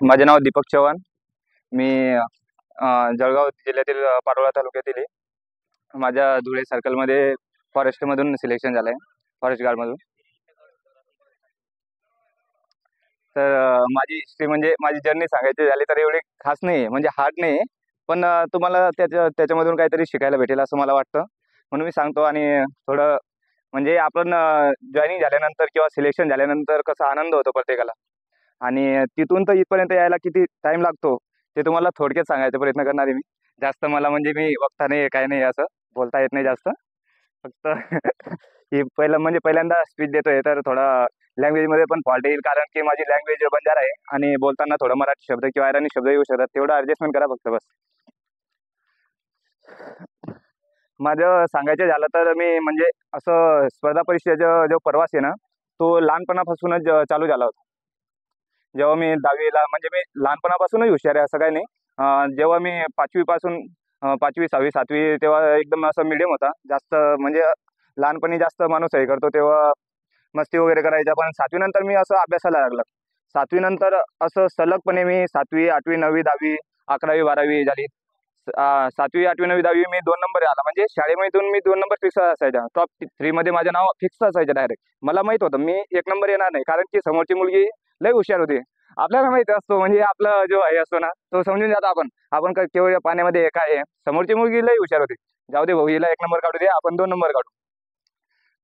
माझे नाव दीपक चव्हाण. मी जळगाव जिल्ह्यातील पारोळा तालुक्यातील आहे. माझ्या धुळे सर्कलमध्ये फॉरेस्टमधून सिलेक्शन झालं आहे, फॉरेस्ट गार्डमधून. तर माझी हिस्ट्री म्हणजे माझी जर्नी सांगायची झाली तर एवढी खास नाही आहे, म्हणजे हार्ड नाही आहे. पण तुम्हाला त्याच्यामधून काहीतरी शिकायला भेटेल असं मला वाटतं, म्हणून मी सांगतो. आणि थोडं म्हणजे आपण जॉईनिंग झाल्यानंतर किंवा सिलेक्शन झाल्यानंतर कसा आनंद होतो प्रत्येकाला, आणि तिथून तर इथपर्यंत यायला किती टाइम लागतो ते तुम्हाला थोडक्यात सांगायचा प्रयत्न करणार आहे मी. जास्त मला म्हणजे मी वक्ता नाही काय नाही, असं बोलता येत नाही जास्त. फक्त ही पहिल्यांदा स्पीच देतोय तर थोडा लँग्वेजमध्ये पण फॉल्ट येईल, कारण की माझी लँग्वेज बंजारा आहे आणि बोलताना थोडं मराठी शब्द किंवा अयराणी शब्द येऊ शकतात, तेवढं ॲडजस्टमेंट करा फक्त बस. माझं सांगायचं झालं तर मी म्हणजे असं स्पर्धा परीक्षेचा जो प्रवास आहे ना, तो लहानपणापासूनच चालू झाला होता. जेव्हा मी 10वीला म्हणजे मी लहानपणापासूनच हुशार आहे असं काही नाही. जेव्हा मी 5वी पासून 5वी 6वी 7वी तेव्हा एकदम असं मीडियम होता. जास्त म्हणजे लहानपणी जास्त माणूस हे करतो तेव्हा मस्ती वगैरे करायचा. पण 7वी नंतर मी असं अभ्यासाला लागलं. 7वी नंतर असं सलगपणे मी 7वी 8वी 9वी 10वी 11वी 12वी झाली. 7वी 8वी 9वी 10वी मी 2 नंबर आला, म्हणजे शाळेमधून मी 2 नंबर फिक्स असायचा. टॉप 3 मध्ये माझं नाव फिक्स असायचं डायरेक्ट. मला माहित होतं मी 1 नंबर येणार नाही, कारण की समोरची मुलगी लय हुशार होती. आपल्याला माहिती असतो म्हणजे आपला जो हे असतो ना तो समजून जातो आपण. आपण केवळ पाण्यामध्ये हे काय आहे, समोरची मुलगी लय हुशार होती. जाऊ दे भाऊ, हिला 1 नंबर काढू दे, आपण 2 नंबर काढू.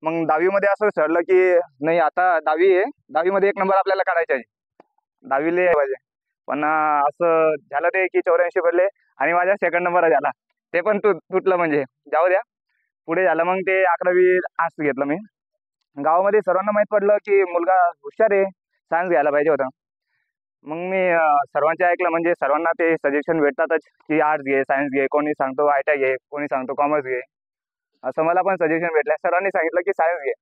मग 10वी मध्ये असं ठरलं की नाही, आता 10वी आहे, 10वी मध्ये 1 नंबर आपल्याला काढायचा आहे. 10वी लय पाहिजे. पण असं झालं ते की 84 पडले आणि माझा सेकंड नंबर झाला. ते पण तुटलं, म्हणजे जाऊ द्या. पुढे झालं मग ते 11वी आर्ट्स घेतलं मी. गावामध्ये सर्वांना माहीत पडलं की मुलगा हुशार आहे, सायन्स घ्यायला पाहिजे होता. मग मी सर्वांचे ऐकलं, म्हणजे सर्वांना ते सजेशन भेटतातच की आर्ट्स घे, सायन्स घे, कोणी सांगतो ITI घे, कोणी सांगतो कॉमर्स घे. असं मला पण सजेशन भेटलं, सर्वांनी सांगितलं की सायन्स घे.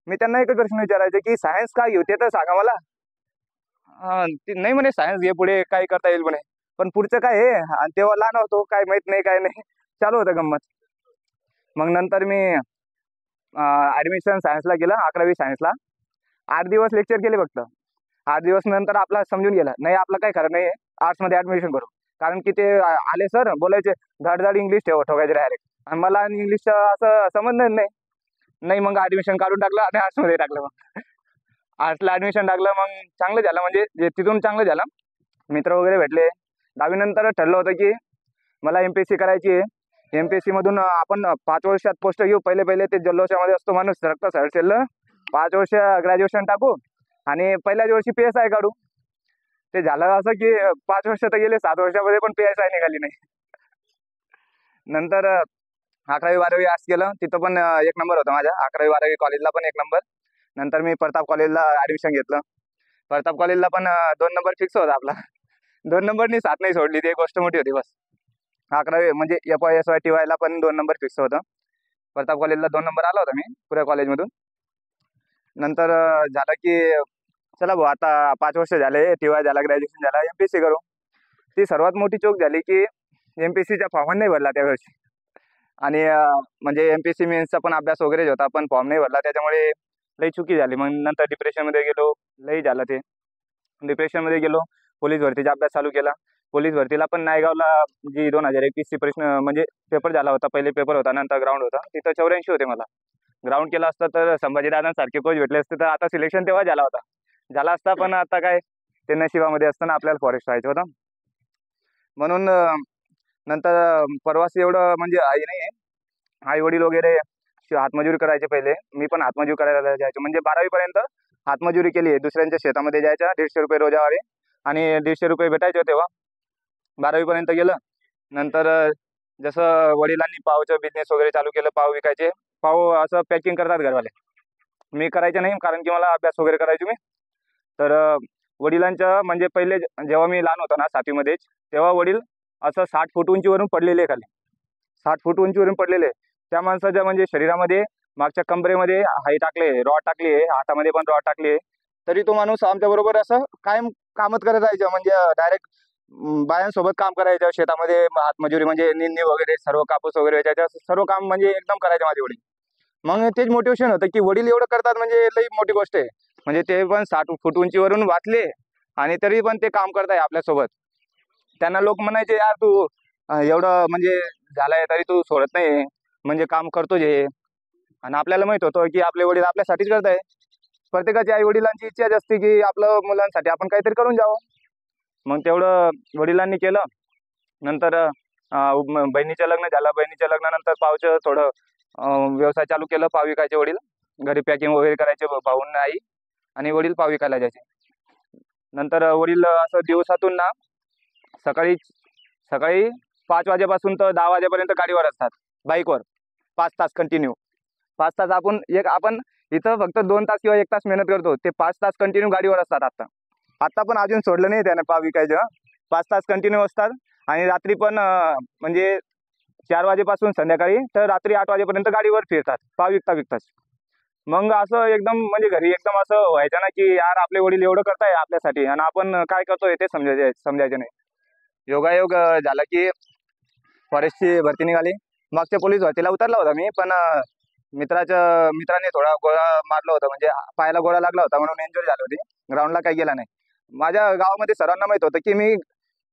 मी त्यांना एकच प्रश्न विचारायचे की सायन्स का घेऊ ते तर सांगा मला. नाही म्हणे सायन्स घे, पुढे काय करता येईल म्हणे. पण पुढचं काय आहे, आणि तेव्हा लहान होतो, काय माहित नाही काय नाही, चालू होतं गंमत. मग नंतर मी ॲडमिशन सायन्सला केलं, 11वी सायन्सला. 8 दिवस लेक्चर केले फक्त. 8 दिवस नंतर आपला समजून गेला, नाही आपलं काय खरं नाही, आर्ट्समध्ये ॲडमिशन करू. कारण की ते आले सर बोलायचे धड इंग्लिश ठोकायचे डायरेक्ट, आणि मला इंग्लिशचं असं समजलं नाही. नाही मग ॲडमिशन काढून टाकलं आणि आर्ट्समध्ये टाकलं. मग आर्ट्सला ॲडमिशन टाकलं, मग चांगलं झालं, म्हणजे तिथून चांगलं झालं, मित्र वगैरे भेटले. 10वी नंतर ठरलं होतं की मला MPSC करायची आहे. MPSC मधून आपण 5 वर्षात पोस्ट घेऊ. पहिले ते जल्लोषामध्ये असतो माणूस, रक्त सळसळलं, 5 वर्ष ग्रॅज्युएशन टाकू आणि पहिल्याच वर्षी PSI काढू. ते झालं असं की 5 वर्ष तर गेले, 7 वर्षामध्ये पण PSI निघाली नाही. नंतर 11वी 12वी आर्ट्स केलं, तिथं पण 1 नंबर होता माझा. 11वी 12वी कॉलेजला पण 1 नंबर. नंतर मी प्रताप कॉलेजला ॲडमिशन घेतलं. प्रताप कॉलेजला पण 2 नंबर फिक्स होता आपला. 2 नंबरनी 7 नाही सोडली, ती एक गोष्ट मोठी होती बस. 11वी म्हणजे FY SY TY ला पण 2 नंबर फिक्स होतं. प्रताप कॉलेजला 2 नंबर आला होता मी पुऱ्या कॉलेजमधून. नंतर झालं की चला भाऊ, आता 5 वर्ष झाले, TY झाला, ग्रॅज्युएशन झाला, MPSC करू. ती सर्वात मोठी चूक झाली की MPSCचा फॉर्म नाही भरला त्यावेळेस. आणि म्हणजे MPSC मेन्सचा पण अभ्यास वगैरे होता, पण फॉर्म नाही भरला, त्याच्यामुळे लई चुकी झाली. मग नंतर डिप्रेशनमध्ये गेलो, लई झालं ते. डिप्रेशनमध्ये गेलो, पोलीस भरतीचा अभ्यास चालू केला. पोलीस भरतीला पण नायगावला जी 2021ची प्रश्न म्हणजे पेपर झाला होता. पहिले पेपर होता, नंतर ग्राउंड होता. तिथं 84 होते मला. ग्राउंड केलं असतं तर संभाजीदादांसारखे कोच भेटले असते तर आता सिलेक्शन तेव्हा झाला असता. पण आता काय, ते नशिबामध्ये असताना आपल्याला फॉरेस्ट व्हायचं होतं. म्हणून नंतर प्रवास एवढं म्हणजे नाही आहे. आई वडील वगैरे हातमजुरी करायचे पहिले, मी पण हातमजुरी करायला जायचो. म्हणजे 12वी पर्यंत हातमजुरी केली आहे. दुसऱ्यांच्या शेतामध्ये जायचं, 150 रुपये रोजावारी, आणि 150 रुपये भेटायचे तेव्हा. 12वी पर्यंत गेलं. नंतर जसं वडिलांनी पावचं बिझनेस वगैरे चालू केलं, पाव विकायचे. पाव असं पॅकिंग करतात घरवाले, मी करायचं नाही, कारण की मला अभ्यास वगैरे करायचो मी. तर वडिलांच्या म्हणजे पहिले जेव्हा मी लहान होतो ना 7वी मध्येच, तेव्हा वडील असं 60 फूट उंचीवरून पडलेले खाली. 60 फूट उंचीवरून पडलेले. त्या माणसाच्या म्हणजे शरीरामध्ये मागच्या कंबरेमध्ये हाई टाकले, रॉड टाकली आहे, हातामध्ये पण रॉड टाकली आहे. तरी तो माणूस आमच्याबरोबर असं कायम कामच करत राहायचं, म्हणजे डायरेक्ट बायांसोबत काम करायचं शेतामध्ये. हातमजुरी म्हणजे निंदणी वगैरे, सर्व कापूस वगैरे वेचायचं, सर्व काम म्हणजे एकदम करायचे माझे वडील. मग तेच मोटिवेशन होतं की वडील एवढं करतात म्हणजे लई मोठी गोष्ट आहे. म्हणजे ते पण 60 फूट उंचीवरून वाचले आणि तरी पण ते काम करताय आपल्यासोबत. त्यांना लोक म्हणायचे, यार तू एवढं म्हणजे झालंय तरी तू सोडत नाही, म्हणजे काम करतो जे. आणि आपल्याला माहित होतं की आपले वडील आपल्यासाठीच करताय. प्रत्येकाच्या आई वडिलांची इच्छाच असते की आपलं मुलांसाठी आपण काहीतरी करून जावं. मग तेवढं वडिलांनी केलं. नंतर बहिणीचं लग्न झालं. बहिणीच्या लग्नानंतर पावचं थोडं व्यवसाय चालू केलं. पाव विकायचे वडील. घरी पॅकिंग वगैरे करायचे भाऊन आई, आणि वडील पाव विकायला जायचे. नंतर वडील असं दिवसातून ना सकाळी सकाळी 5 वाजेपासून तर 10 वाजेपर्यंत गाडीवर असतात, बाईकवर. 5 तास कंटिन्यू. 5 तास आपण इथं फक्त 2 तास किंवा 1 तास मेहनत करतो. ते 5 तास कंटिन्यू गाडीवर असतात. आता पण अजून सोडलं नाही त्याने पाव विकायचं. 5 तास कंटिन्यू असतात. आणि रात्री पण म्हणजे 4 वाजेपासून संध्याकाळी तर रात्री 8 वाजेपर्यंत गाडीवर फिरतात, पाव विकताच. मग असं एकदम म्हणजे घरी एकदम असं व्हायचं ना की यार आपले वडील एवढं करताय आपल्यासाठी आणि आपण काय करतोय ते समजायचं नाही. योगायोग झाला की फॉरेस्टची भरती निघाली. मागच्या पोलीस भरतीला उतरला होता मी, पण मित्राने थोडा गोळा मारला होता, म्हणजे पायाला गोळा लागला होता म्हणून इंजुरी झाली होती. ग्राउंडला काही गेला नाही. माझ्या गावामध्ये सर्वांना माहित होतं की मी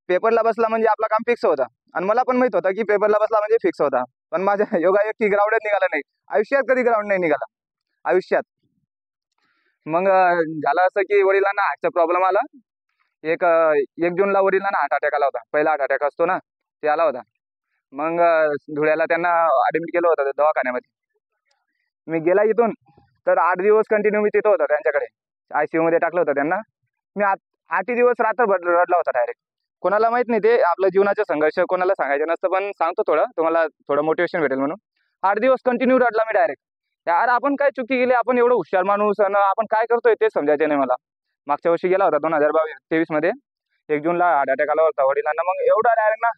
पेपरला बसला म्हणजे आपलं काम फिक्स होतं. आणि मला पण माहित होतं की पेपरला बसला म्हणजे फिक्स होता. पण माझ्या योगायोग की ग्राउंडच निघाला नाही. आयुष्यात कधी ग्राउंड नाही निघाला, आयुष्यात. मग झालं असं की वडिलांना हार्टचा प्रॉब्लेम आला. 1 जूनला वडिलांना हार्ट अटॅक आला होता. पहिला हार्ट अटॅक असतो ना, ते आला होता. मग धुळ्याला त्यांना ॲडमिट केलं होतं दवाखान्यामध्ये. मी गेला इथून तर 8 दिवस कंटिन्यू मी तिथं होतो त्यांच्याकडे. ICU मध्ये टाकलं होतं त्यांना. मी 8 दिवस रात्रभर रडला होता डायरेक्ट. कोणाला माहित नाही ते आपलं जीवनाचं संघर्ष कोणाला सांगायचं नसतं, पण सांगतो थोडं तुम्हाला, थोडं मोटिवेशन भेटेल म्हणून. 8 दिवस कंटिन्यू रडला मी डायरेक्ट. यार आपण काय चुकी केली, आपण एवढं हुशार माणूस आणि आपण काय करतोय ते समजायचं नाही मला. मागच्या वर्षी गेला होता 2023 मध्ये. 1 जूनला हार्ट अटॅक आला होता वडिलांना. मग एवढा डायरेक्ट ना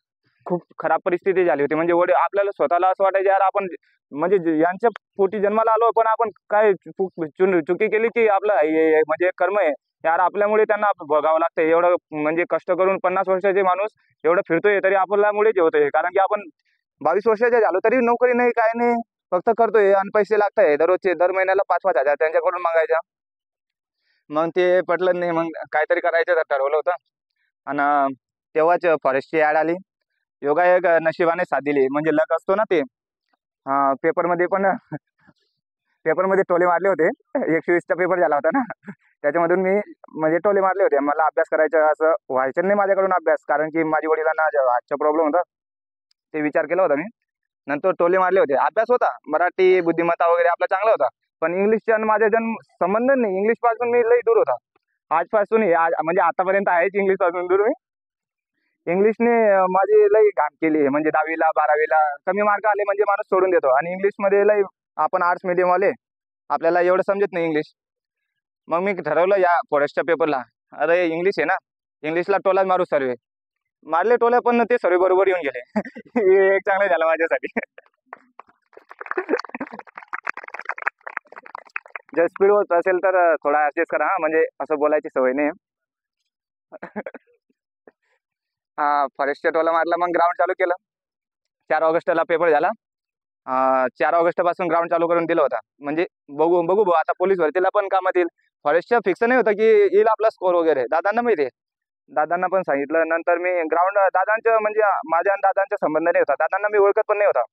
खूप खराब परिस्थिती झाली होती. म्हणजे वडील आपल्याला स्वतःला असं वाटायचं यार आपण म्हणजे यांच्या पोटी जन्माला आलो, पण आपण काय चुकी केली की आपलं म्हणजे कर्म आहे यार, आपल्यामुळे त्यांना भोगावं लागतंय. एवढं म्हणजे कष्ट करून 50 वर्षाचे माणूस एवढं फिरतोय तरी आपल्यामुळेच होतोय. कारण की आपण 22 वर्षाचे झालो तरी नोकरी नाही, काय नाही, फक्त करतोय आणि पैसे लागताय दररोजचे. दर महिन्याला 5-5 हजार त्यांच्याकडून मागायचा. मग ते पटलं नाही. मग काहीतरी करायचं तर ठरवलं होतं. आणि तेव्हाच फॉरेस्टची ॲड आली. योगायोग नशिबाने साथ दिली, म्हणजे लक असतो ना ते. पेपरमध्ये पण पेपरमध्ये टोले मारले होते. 120चा पेपर झाला होता ना, त्याच्यामधून मी म्हणजे टोले मारले होते. मला अभ्यास करायचा असं व्हायचं नाही माझ्याकडून अभ्यास, कारण की माझ्या वडिलांना हार्टचा प्रॉब्लेम होता. ते विचार केला होता मी. नंतर टोले मारले होते. अभ्यास होता, मराठी बुद्धिमत्ता वगैरे आपला चांगला होता, पण इंग्लिशचा आणि माझा संबंध नाही. इंग्लिशपासून मी लई दूर होता. आजपासून म्हणजे आतापर्यंत आहेच इंग्लिशपासून दूर मी. इंग्लिशने माझी लई घाण केली. म्हणजे 10वीला 12वीला कमी मार्क आले म्हणजे माणूस सोडून देतो. आणि इंग्लिशमध्ये लई आपण आर्ट्स मीडियमवाले, आपल्याला एवढं समजत नाही इंग्लिश. मग मी ठरवलं या फॉरेस्टच्या पेपरला, अरे इंग्लिश आहे ना, इंग्लिशला टोला मारू सर्वे. मारले टोले, पण ते सर्व बरोबर येऊन गेले. हे एक चांगलं झालं माझ्यासाठी. जर स्पीड होत असेल तर थोडा ऍडजस्ट करा, म्हणजे असं बोलायची सवय नाही. फॉरेस्टच्या टोला मारला. मग ग्राउंड चालू केलं. 4 ऑगस्टला पेपर झाला. 4 ऑगस्टपासून ग्राउंड चालू करून दिलं होतं. म्हणजे बघू भाऊ, आता पोलीस भरतीला पण कामात येईल. फॉरेस्टच्या फिक्स नाही होतं की येईल आपला स्कोर वगैरे. दादांना माहिती आहे, दादांना पण सांगितलं. नंतर मी ग्राउंड दादांचं म्हणजे माझ्या आणि दादांचा संबंध नाही होता. दादांना मी ओळखत पण नाही होता.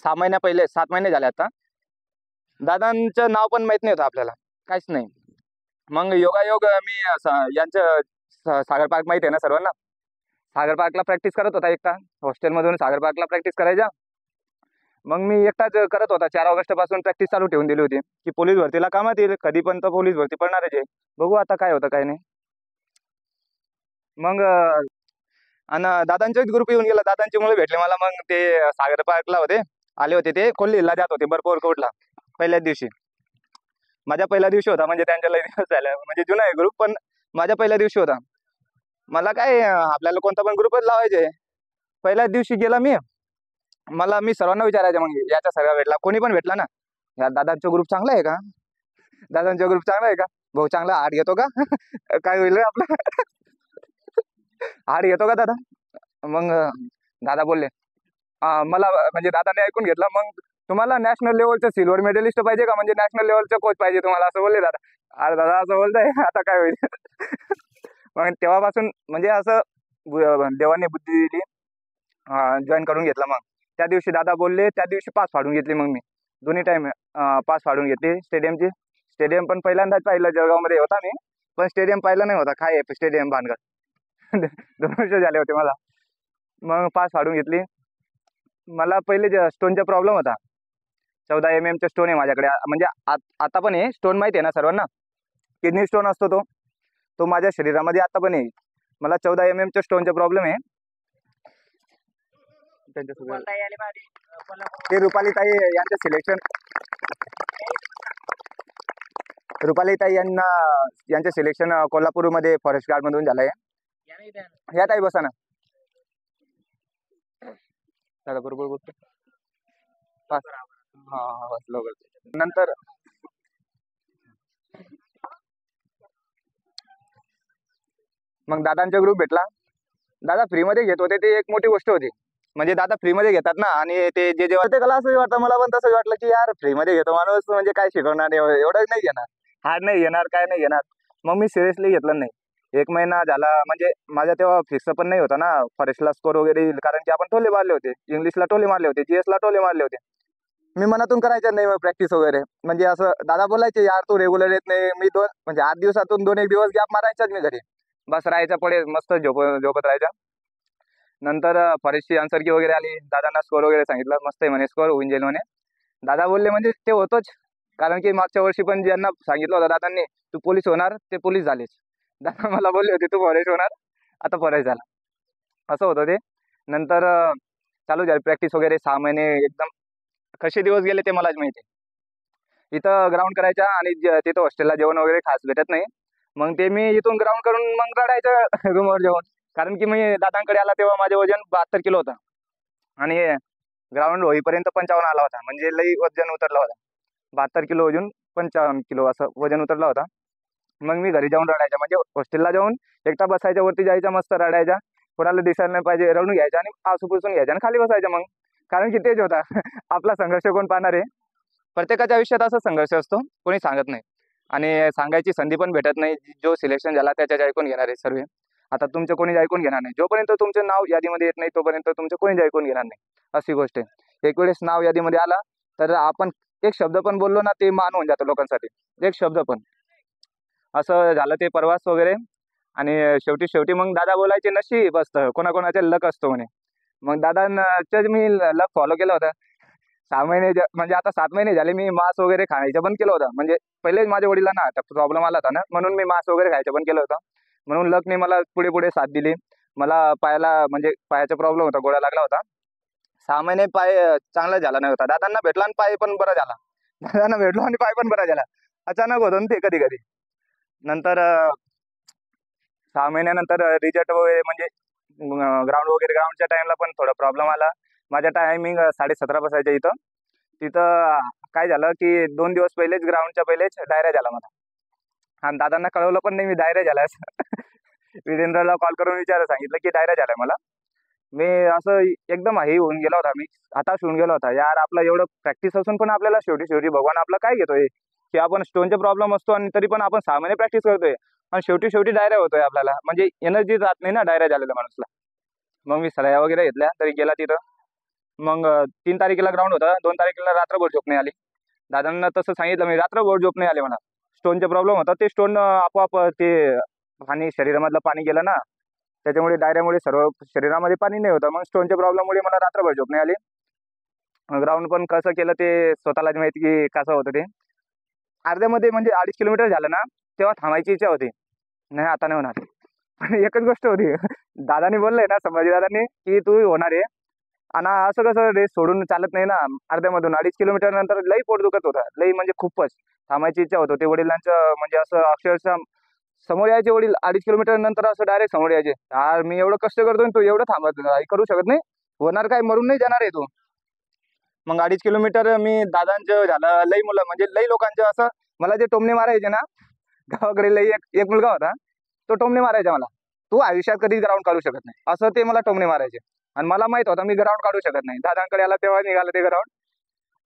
6 महिन्या पहिले, 7 महिने झाले आता. दादांचं नाव पण माहित नाही होतं आपल्याला, काहीच नाही. मग योगायोग मी यांचं सागर पार्क माहिती आहे ना सर्वांना. सागर पार्कला प्रॅक्टिस करत होता एकटा. हॉस्टेलमधून सागर पार्कला प्रॅक्टिस करायचा. मग मी एकटाच करत होता. 4 ऑगस्टपासून प्रॅक्टिस चालू ठेवून दिली होती की पोलीस भरतीला कामात येईल. कधी पण तर पोलीस भरती पडणारच आहे. बघू आता काय होतं काय नाही. मग आणि दादांचाच ग्रुप येऊन गेला. दादांची मुलं भेटले मला. मग ते सागर पार्कला होते, आले होते. ते कोल्हीला जात होते, बर्फवर कोटला. पहिल्याच दिवशी, माझ्या पहिल्या दिवशी होता. म्हणजे त्यांच्या लई दिवस झाले, म्हणजे जुना आहे ग्रुप, पण माझ्या पहिल्या दिवशी होता. मला काय आपल्याला कोणता पण ग्रुपच लावायचे. पहिल्याच दिवशी गेला मी. मी सर्वांना विचारायचं, मग याचा सगळा भेटला, कोणी पण भेटला ना, यार दादांचा ग्रुप चांगला आहे का, दादांचा ग्रुप चांगला आहे का, भाऊ चांगला हार्ट घेतो का, काय होईल रे आपला, हार्ट घेतो का दादा. मग दादा बोलले, मला म्हणजे दादाने ऐकून घेतलं. मग तुम्हाला नॅशनल लेवलचं सिल्वर मेडलिस्ट पाहिजे का, म्हणजे नॅशनल लेवलचं कोच पाहिजे तुम्हाला, असं बोलले दादा. अरे दादा असं बोलताय, आता काय होईल. मग तेव्हापासून म्हणजे असं देवाने बुद्धी दिली, जॉईन करून घेतला. मग त्या दिवशी दादा बोलले, त्या दिवशी पास फाडून घेतली. मग मी दोन्ही टाइम पास फाडून घेतली स्टेडियमची. स्टेडियम पण पहिल्यांदाच पाहिलं, जळगावमध्ये होता मी, पण स्टेडियम पाहिलं नाही होता. काय आहे स्टेडियम भानगड. 2 वर्ष झाले होते मला. मग पास फाडून घेतली. मला पहिले स्टोनचा प्रॉब्लेम होता. 14 mm चा स्टोन आहे माझ्याकडे. म्हणजे आता पण आहे स्टोन, माहिती आहे ना सर्वांना, किडनी स्टोन असतो तो तो माझ्या शरीरामध्ये आता पण आहे. मला 14 mm चा स्टोनचा प्रॉब्लेम आहे. ते रुपाली ताई यांचं सिलेक्शन, रुपाली ताई यांचं सिलेक्शन कोल्हापूरमध्ये फॉरेस्ट गार्ड मधून झालंय. या ताई बसा ना. दादा बरोबर बोलतो. पास. हा हा बस लवकर. नंतर मग दादांचा ग्रुप भेटला. दादा फ्रीमध्ये घेत होते, ते एक मोठी गोष्ट होती. म्हणजे दादा फ्रीमध्ये घेतात ना, आणि ते जे जेव्हा ते कला असं वाटतं, मला पण तसं वाटलं की यार फ्रीमध्ये घेतो माणूस, म्हणजे काय शिकवणार, एवढं नाही घेणार, हार्ड नाही घेणार, काय नाही घेणार. मग मी सिरियसली घेतलं नाही. 1 महिना झाला. म्हणजे माझा तेव्हा फिक्स पण नाही होता ना फॉरेस्टला स्कोर वगैरे येईल, कारण की आपण टोले मारले होते, इंग्लिशला टोले मारले होते, GS ला टोले मारले होते. मी मनातून करायचं नाही मग प्रॅक्टिस वगैरे. म्हणजे असं दादा बोलायचे, यार तू रेग्युलर येत नाही. मी म्हणजे 8 दिवसातून 2-1 दिवस गॅप मारायचाच मी घरी. बस राहायचा पुढे, मस्त झोपत राहायचा. नंतर फॉरेस्टची आन्सर की वगैरे आली. दादांना स्कोर वगैरे सांगितलं, मस्त आहे म्हणे, स्कोर होऊन जाईल म्हणे. दादा बोलले म्हणजे ते होतोच, कारण की मागच्या वर्षी पण ज्यांना सांगितलं होतं दादांनी तू पोलीस होणार, ते पोलीस झालेच. दादा मला बोलले होते तू फॉरेस्ट होणार, आता फॉरेस्ट झाला. असं होतं ते. नंतर चालू झाली प्रॅक्टिस वगैरे. 6 महिने एकदम कसे दिवस गेले ते मलाच माहिती. इथं ग्राउंड करायच्या, आणि तिथं हॉस्टेलला जेवण वगैरे खास भेटत नाही. मग ते मी इथून ग्राउंड करून मग रडायचं रूमवर जेवण, कारण की मी दादांकडे आला तेव्हा माझे वजन 72 किलो होतं, आणि ग्राउंड होईपर्यंत 55 आला होता. म्हणजे लई वजन उतरला होता. 72 किलो वजन 55 किलो असं वजन उतरला होता. मग मी घरी जाऊन रडायचा. म्हणजे हॉस्टेलला जाऊन एकटा बसायच्या, वरती जायचा, मस्त रडायचा, कोणाला दिसायला नाही पाहिजे, रडून घ्यायचा आणि आसू पुसून घ्यायचा आणि खाली बसायचा. मग कारण की तेच होता. आपला संघर्ष कोण पाहणार आहे. प्रत्येकाच्या आयुष्यात असा संघर्ष असतो, कोणी सांगत नाही, आणि सांगायची संधी पण भेटत नाही. जो सिलेक्शन झाला त्याच्याच ऐकून घेणार आहे सर्व. आता तुमचं कोणीच ऐकून घेणार नाही. जोपर्यंत तुमचं नाव यादीमध्ये येत नाही तोपर्यंत तुमचं कोणीच ऐकून घेणार नाही. अशी गोष्ट आहे. एक वेळेस नाव यादीमध्ये आला तर आपण एक शब्द पण बोललो ना, ते मान होऊन जातं लोकांसाठी. एक शब्द पण. असं झालं ते प्रवास वगैरे. आणि शेवटी मग दादा बोलायचे नशीब असतं, कोणाकोणाचे लक असतो म्हणे. मग दादांचं मी लक फॉलो केलं होतं. 6 महिने म्हणजे आता 7 महिने झाले मी मांस वगैरे खायचं बंद केलं होतं. म्हणजे पहिलेच माझ्या वडिलांना प्रॉब्लेम आला होता ना, म्हणून मी मांस वगैरे खायचं बंद केलं होतं. म्हणून लकने मला पुढे साथ दिली. मला पायाला म्हणजे पायाचा प्रॉब्लेम होता, गोळा लागला होता. 6 महिने पाय चांगला झाला नाही होता. दादांना भेटला आणि पाय पण बरा झाला. दादांना भेटलो आणि पाय पण बरा झाला. अचानक होतं ना ते कधी कधी. नंतर 6 महिन्यानंतर रिझल्ट वगैरे म्हणजे ग्राउंडच्या टाइमला पण थोडा प्रॉब्लेम आला. माझ्या टायमिंग 17:30 बसायच्या इथं. तिथं काय झालं की 2 दिवस पहिलेच, ग्राउंडच्या पहिलेच डायरिया झाला मला. आणि दादांना कळवलं पण नाही मी डायरिया झालाय असं. वीरेंद्रला कॉल करून सांगितलं की डायरिया झालाय मला. मी असं एकदम हे होऊन गेला होता, मी हताश होऊन गेला होता. यार आपला एवढं प्रॅक्टिस असून पण आपल्याला शेवटी भगवान आपला काय घेतोय, की आपण स्टोनचा प्रॉब्लेम असतो आणि तरी पण आपण 6 महिने प्रॅक्टिस करतोय, आणि शेवटी डायरिया होतोय आपल्याला. म्हणजे एनर्जी राहत नाही ना डायरिया झालेल्या माणूसला. मग मी सलाया वगैरे घेतल्या, तरी गेला तिथं. मग 3 तारखेला ग्राउंड होता. 2 तारखेला रात्रभर झोप नाही आली. दादांना तसं सांगितलं मी, रात्रभर झोप नाही आली मला. स्टोनचा प्रॉब्लेम होता. ते स्टोन आपोआप ते पाणी शरीरामधलं पाणी गेलं ना, त्याच्यामुळे डायरियामुळे सर्व शरीरामध्ये पाणी नाही होतं. मग स्टोनच्या प्रॉब्लेममुळे मला रात्रभर झोप नाही आली. ग्राउंड पण कसं केलं ते स्वतःलाच माहिती की कसं होतं ते. अर्ध्यामध्ये म्हणजे 2.5 किलोमीटर झालं ना, तेव्हा थांबायची इच्छा होती. नाही आता नाही होणार. पण एकच गोष्ट होती, दादानी बोललंय ना, संभाजी दादांनी, की तू होणार आहे. आणि असं कसं रेस सोडून चालत नाही ना. अर्ध्यामधून 2.5 किलोमीटर नंतर लई पोट दुखत होतं, लई म्हणजे खूपच. थांबायची इच्छा होत होती. वडिलांचं म्हणजे असं अक्षरशः समोर यायचे वडील 2.5 किलोमीटर नंतर, असं डायरेक्ट समोर यायचे. यार मी एवढं कष्ट करतोय, तू एवढं थांबत करू शकत नाही, होणार काय, मरून नाही जाणार आहे तू. मग 2.5 किलोमीटर मी दादांचं झालं. लई मुलं म्हणजे लई लोकांचं असं मला जे टोमणे मारायचे ना, गावाकडे लई एक मुलगा होता, तो टोमणे मारायचा मला, तू आयुष्यात कधी ग्राउंड काढू शकत नाही, असं ते मला टोमणे मारायचे. आणि मला माहित होतं मी ग्राउंड काढू शकत नाही. दादांकडे आला तेव्हा निघालं ते ग्राउंड.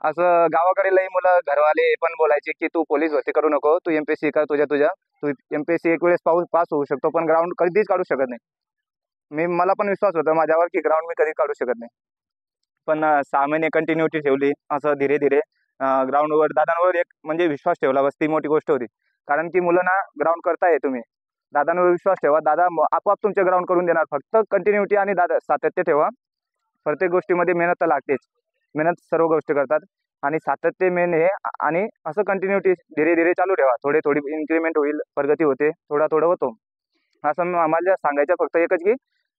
असं गावाकडे लई मुलं घरवाले पण बोलायचे की तू पोलीस भरती करू नको, तू MPSC कर तुझ्या. तू MPSC एक वेळेस पास होऊ शकतो, पण ग्राउंड कधीच काढू शकत नाही. मला पण विश्वास होता माझ्यावर की ग्राउंड मी कधी काढू शकत नाही. पण 6 महिने कंटिन्युटी ठेवली. असं धीरे-धीरे ग्राउंडवर दादांवर एक म्हणजे विश्वास ठेवला, बस ती मोठी गोष्ट होती. कारण की मुलं ना ग्राउंड करताय तुम्ही, दादांवर विश्वास ठेवा. दादा आपोआप तुमचे ग्राउंड करून देणार. फक्त कंटिन्युटी आणि दादा सातत्य ठेवा. प्रत्येक गोष्टीमध्ये मेहनत तर लागतेच. मेहनत सर्व गोष्टी करतात आणि सातत्य मेन हे. आणि असं कंटिन्युटी धीरे-धीरे चालू ठेवा. थोडी इन्क्रिमेंट होईल, प्रगती होते, थोडा थोडं होतो. असं आम्हाला सांगायचं फक्त एकच की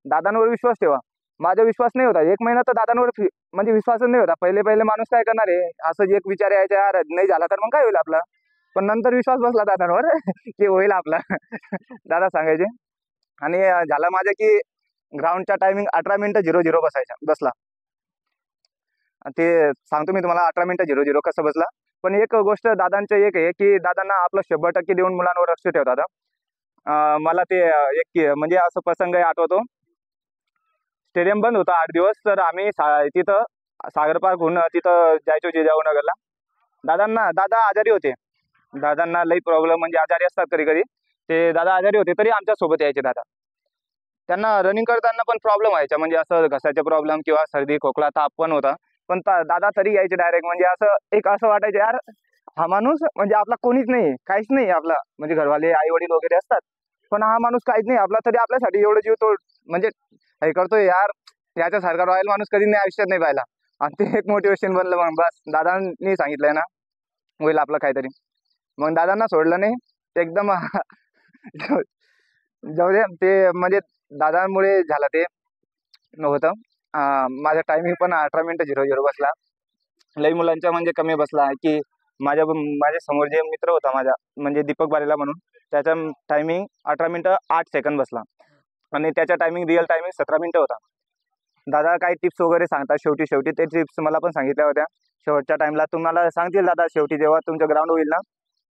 दादांवर विश्वास ठेवा. माझा विश्वास नाही होता. 1 महिना तर दादांवर म्हणजे विश्वासच नाही होता. पहिले माणूस काय करणार आहे, असं एक विचार यायचा, यार नाही झाला तर मग काय होईल आपला. पण नंतर विश्वास बसला दादांवर की होईल आपला. दादा सांगायचे. आणि झालं माझं की ग्राउंडचा टायमिंग 18 मिनिटं 00 बसला. ते सांगतो मी तुम्हाला 18 मिनिटं 00 कसं बसला. पण एक गोष्ट दादांचं एक आहे की दादांना आपलं 100% देऊन मुलांवर लक्ष ठेवतात. मला ते एक म्हणजे असं प्रसंग आठवतो. स्टेडियम बंद होता 8 दिवस, तर आम्ही तिथं सागर पार्कहून तिथं जायचो जिजाऊनगरला. दादा आजारी होते. दादांना लई प्रॉब्लेम म्हणजे आजारी असतात कधी-कधी. ते दादा आजारी होते तरी आमच्यासोबत यायचे दादा. त्यांना रनिंग करताना पण प्रॉब्लेम व्हायचा, म्हणजे असं घशाचे प्रॉब्लेम किंवा सर्दी, खोकला, ताप पण होता. पण दादा तरी यायचे डायरेक्ट. म्हणजे असं वाटायचं, यार हा माणूस म्हणजे आपला कोणीच नाही, काहीच नाही आपला. म्हणजे घरवाले, आई-वडील वगैरे असतात. पण हा माणूस काहीच नाही आपला, तरी आपल्यासाठी एवढं जीव तो म्हणजे हे करतोय. यार याच्यासारखा रॉयल माणूस कधी नाही आयुष्यात नाही पाहिला. आणि ते एक मोटिवेशन बनलं. मग बस दादांनी सांगितलंय ना, होईल आपलं काहीतरी. मग दादांना सोडलं नाही. ते एकदम जाऊ दे. ते म्हणजे दादांमुळे झालं ते होतं. माझा टायमिंग पण 18 मिनिटं 00 बसला. लई मुलांच्या म्हणजे कमी बसला की माझ्या समोर जे मित्र होता माझा, म्हणजे दीपक बारेला म्हणून, त्याचा टायमिंग 18 मिनिटं 8 सेकंद बसला. आणि त्याचा टायमिंग रिअल टायमिंग 17 मिनिटं होता. दादा काही टिप्स वगैरे सांगतात शेवटी ते टिप्स मला पण सांगितल्या होत्या. शेवटच्या टाइमला तुम्हाला सांगतील दादा, शेवटी जेव्हा तुमचं ग्राउंड होईल ना,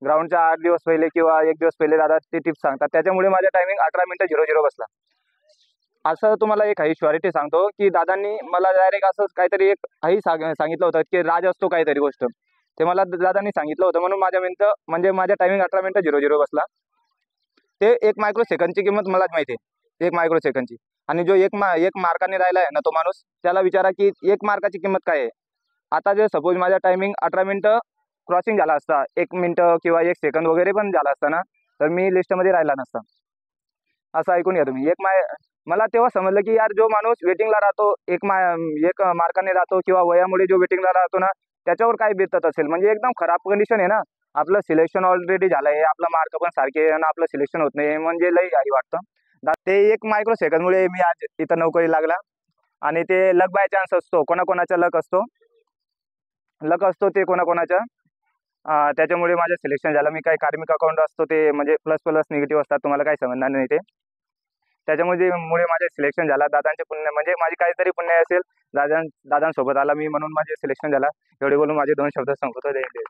ग्राउंडच्या 8 दिवस पहिले किंवा 1 दिवस पहिले दादा ते टिप्स सांगतात. त्याच्यामुळे माझा टायमिंग 18 मिनिटं 00 बसला. असं तुम्हाला एक श्युरिटी सांगतो की दादांनी मला डायरेक्ट असंच काहीतरी एक सांगितलं होतं की राज असतो काहीतरी गोष्ट. ते मला दादांनी सांगितलं होतं, म्हणून माझ्या टायमिंग 18 मिनिटं 00 बसला. ते 1 मायक्रो सेकंदची किंमत मलाच माहिती आहे. 1 मायक्रो सेकंदची. आणि जो एक मार्काने राहिला आहे ना तो माणूस, त्याला विचारा की 1 मार्काची किंमत काय आहे. आता जर सपोज माझा टायमिंग 18 मिनिटं क्रॉसिंग झाला असता, 1 मिनिटं किंवा 1 सेकंद वगैरे पण झाला असता ना, तर मी लिस्टमध्ये राहिला नसता. असं ऐकून घ्या तुम्ही. मला तेव्हा समजलं की यार जो माणूस वेटिंगला राहतो, 1 मार्काने राहतो किंवा वयामुळे जो वेटिंगला राहतो ना, त्याच्यावर काय बेतत असेल. म्हणजे एकदम खराब कंडिशन आहे ना. आपलं सिलेक्शन ऑलरेडी झालंय, आपला मार्क पण सारखे आहे आणि आपलं सिलेक्शन होत नाही, म्हणजे लई घाई वाटतं. ते 1 मायक्रो सेकंदमुळे मी आज इथं नोकरी लागला. आणि ते लक बाय चान्स असतो, कोणाकोणाचा लक असतो ते कोणाकोणाच्या. त्याच्यामुळे माझं सिलेक्शन झालं. मी काही कार्मिक अकाउंट असतो ते म्हणजे प्लस निगेटिव्ह असतात, तुम्हाला काही समजणार नाही ते. त्याच्यामुळे माझे सिलेक्शन झाला. दादांचे पुण्य म्हणजे माझी काहीतरी पुण्य असेल. दादांसोबत आला मी म्हणून माझे सिलेक्शन झाला. एवढे बोलून माझे 2 शब्द संपवतो. जय हिंद.